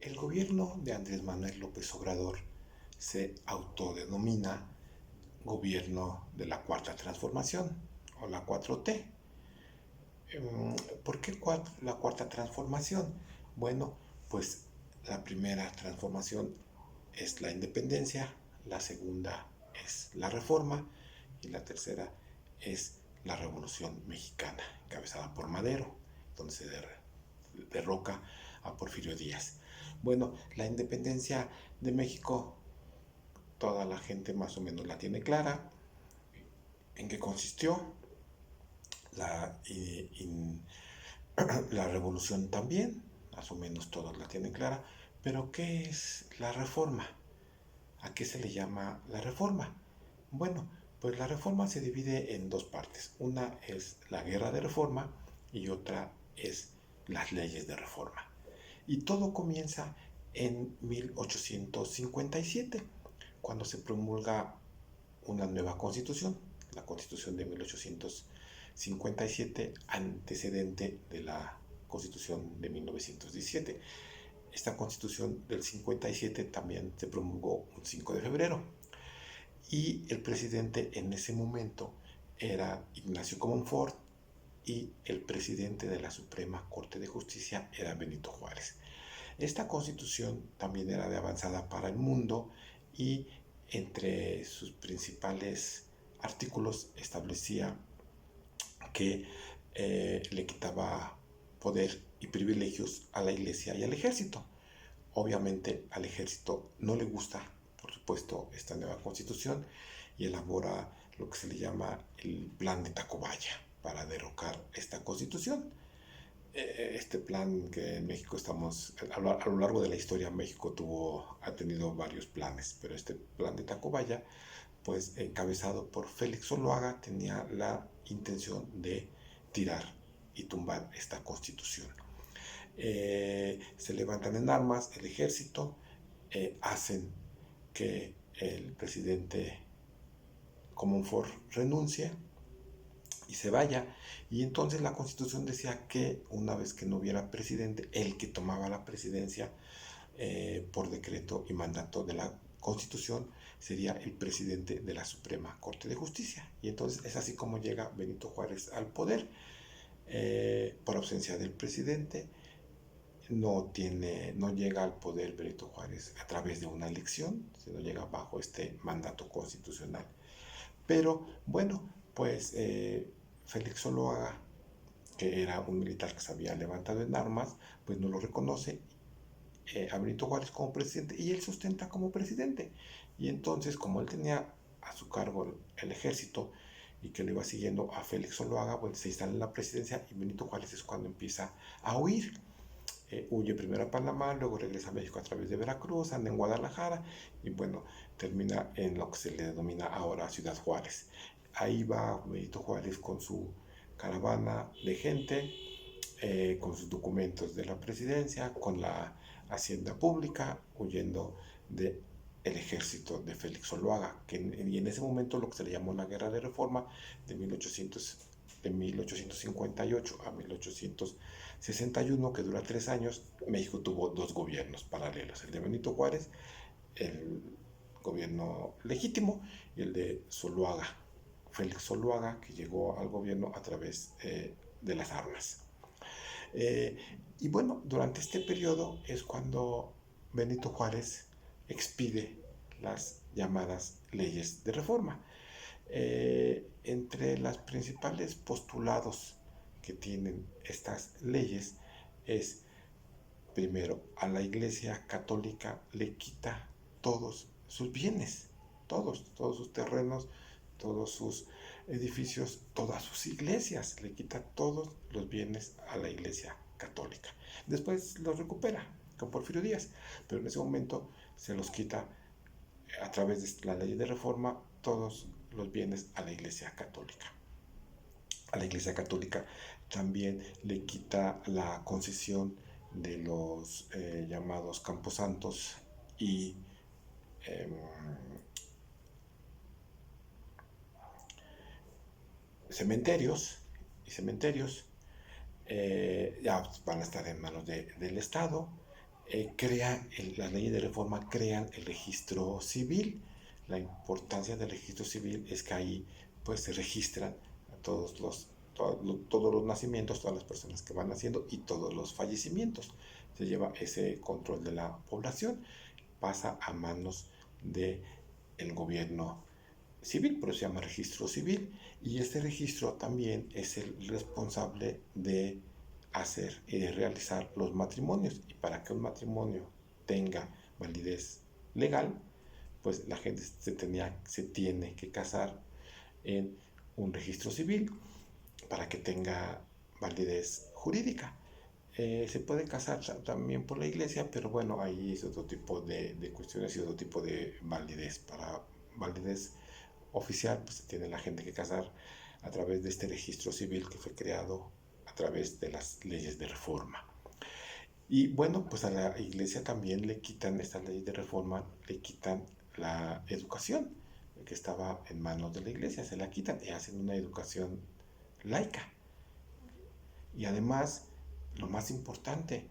El gobierno de Andrés Manuel López Obrador se autodenomina gobierno de la Cuarta Transformación o la 4T. ¿Por qué la Cuarta Transformación? Bueno, pues la primera transformación es la independencia, la segunda es la reforma y la tercera es la Revolución Mexicana, encabezada por Madero, donde se derroca a Porfirio Díaz. Bueno, la independencia de México, toda la gente más o menos la tiene clara. ¿En qué consistió? La, in, la revolución también, más o menos todos la tienen clara. Pero ¿qué es la reforma? ¿A qué se le llama la reforma? Bueno, pues la reforma se divide en dos partes. Una es la guerra de reforma y otra es las leyes de reforma. Y todo comienza en 1857, cuando se promulga una nueva constitución, la constitución de 1857, antecedente de la constitución de 1917. Esta constitución del 57 también se promulgó un 5 de febrero y el presidente en ese momento era Ignacio Comonfort y el presidente de la Suprema Corte de Justicia era Benito Juárez. Esta constitución también era de avanzada para el mundo y entre sus principales artículos establecía que le quitaba poder y privilegios a la iglesia y al ejército. Obviamente al ejército no le gusta, por supuesto, esta nueva constitución y elabora lo que se le llama el plan de Tacubaya para derrocar esta constitución. Este plan que en México estamos, a lo largo de la historia México ha tenido varios planes, pero este plan de Tacubaya, pues encabezado por Félix Zuluaga, tenía la intención de tirar y tumbar esta constitución. Se levantan en armas el ejército, hacen que el presidente Comonfort renuncie y se vaya. Y entonces la constitución decía que una vez que no hubiera presidente, el que tomaba la presidencia por decreto y mandato de la constitución sería el presidente de la Suprema Corte de Justicia. Y entonces es así como llega Benito Juárez al poder, por ausencia del presidente. No llega al poder Benito Juárez a través de una elección, sino llega bajo este mandato constitucional. Pero bueno, pues Félix Zuluaga, que era un militar que se había levantado en armas, pues no lo reconoce a Benito Juárez como presidente y él sustenta como presidente. Y entonces, como él tenía a su cargo el ejército y que le iba siguiendo a Félix Zuluaga, pues se instala en la presidencia y Benito Juárez es cuando empieza a huir. Huye primero a Panamá, luego regresa a México a través de Veracruz, anda en Guadalajara y bueno, termina en lo que se le denomina ahora Ciudad Juárez. Ahí va Benito Juárez con su caravana de gente, con sus documentos de la presidencia, con la hacienda pública, huyendo del ejército de Félix Zuluaga, y en ese momento lo que se le llamó la Guerra de Reforma de 1858 a 1861, que dura 3 años. México tuvo dos gobiernos paralelos, el de Benito Juárez, el gobierno legítimo, y el de Zuluaga, Félix Zuluaga, que llegó al gobierno a través de las armas. Eh, y bueno, durante este periodo es cuando Benito Juárez expide las llamadas leyes de reforma. Entre los principales postulados que tienen estas leyes es, primero, a la Iglesia Católica le quita todos sus bienes, todos sus terrenos, todos sus edificios, todas sus iglesias, le quita todos los bienes a la Iglesia Católica. Después los recupera con Porfirio Díaz, pero en ese momento se los quita a través de la ley de reforma todos los bienes a la Iglesia Católica. A la Iglesia Católica también le quita la concesión de los llamados camposantos y cementerios, ya van a estar en manos del Estado. las leyes de reforma crean el registro civil. La importancia del registro civil es que ahí pues se registran todos los nacimientos, todas las personas que van naciendo y todos los fallecimientos. Se lleva ese control de la población, pasa a manos del gobierno civil, por eso se llama registro civil, y este registro también es el responsable de hacer y de realizar los matrimonios. Y para que un matrimonio tenga validez legal, pues la gente se tiene que casar en un registro civil para que tenga validez jurídica. Se puede casar también por la iglesia, pero bueno, ahí es otro tipo de cuestiones y otro tipo de validez. Para validez oficial, pues se tiene la gente que casar a través de este registro civil que fue creado a través de las leyes de reforma. Y bueno, pues a la iglesia también le quitan estas leyes de reforma, le quitan la educación que estaba en manos de la iglesia, se la quitan y hacen una educación laica. Y además, lo más importante,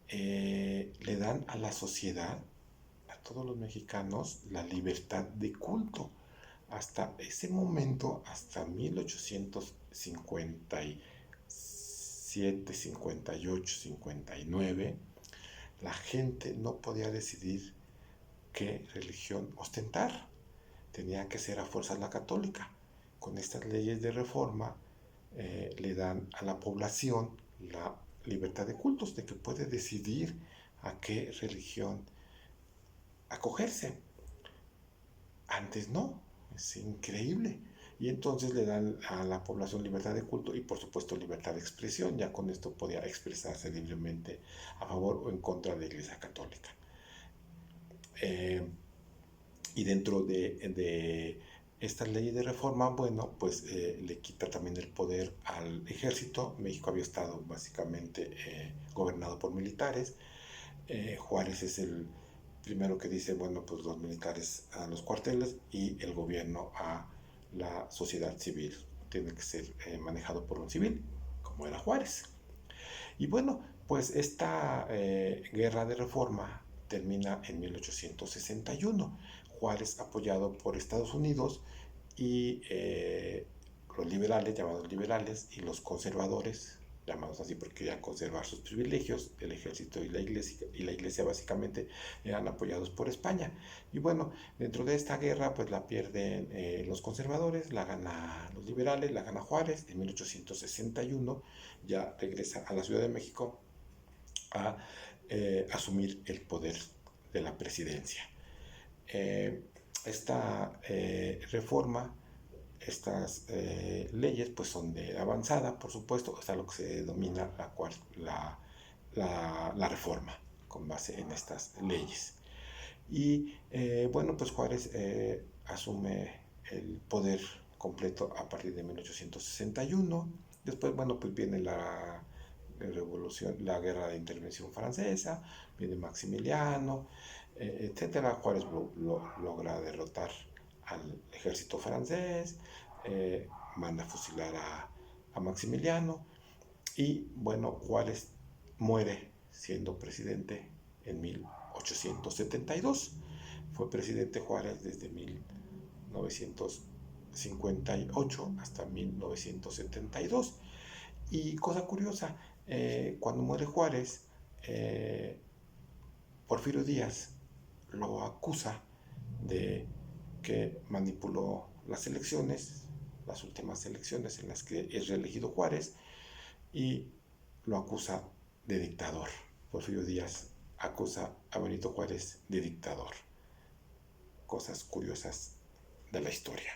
le dan a la sociedad, a todos los mexicanos, la libertad de culto. Hasta ese momento, hasta 1857, 58, 59, la gente no podía decidir qué religión ostentar. Tenía que ser a fuerzas la católica. Con estas leyes de reforma le dan a la población la libertad de cultos, de que puede decidir a qué religión acogerse. Antes no, es increíble. Y entonces le dan a la población libertad de culto y por supuesto libertad de expresión. Ya con esto podía expresarse libremente a favor o en contra de la Iglesia Católica. Y dentro de estas leyes de reforma, bueno, pues le quita también el poder al ejército. México había estado básicamente gobernado por militares. Juárez es el primero que dice, bueno, pues los militares a los cuarteles y el gobierno a la sociedad civil. Tiene que ser manejado por un civil, como era Juárez. Y bueno, pues esta guerra de reforma termina en 1861. Juárez apoyado por Estados Unidos y los liberales, llamados liberales, y los conservadores, llamados así porque querían conservar sus privilegios, el ejército y la iglesia básicamente eran apoyados por España. Y bueno, dentro de esta guerra pues la pierden los conservadores, la gana los liberales, la gana Juárez. En 1861 ya regresa a la Ciudad de México a asumir el poder de la presidencia. Esta reforma, estas leyes pues son de avanzada, por supuesto, está lo que se denomina la reforma con base en estas leyes. Y bueno, pues Juárez asume el poder completo a partir de 1861. Después, bueno, pues viene la revolución, la guerra de intervención francesa, viene Maximiliano, etcétera. Juárez logra derrotar al ejército francés, manda a fusilar a Maximiliano y bueno, Juárez muere siendo presidente en 1872. Fue presidente Juárez desde 1958 hasta 1972. Y cosa curiosa, cuando muere Juárez, Porfirio Díaz lo acusa de que manipuló las elecciones, las últimas elecciones en las que es reelegido Juárez, y lo acusa de dictador. Porfirio Díaz acusa a Benito Juárez de dictador. Cosas curiosas de la historia.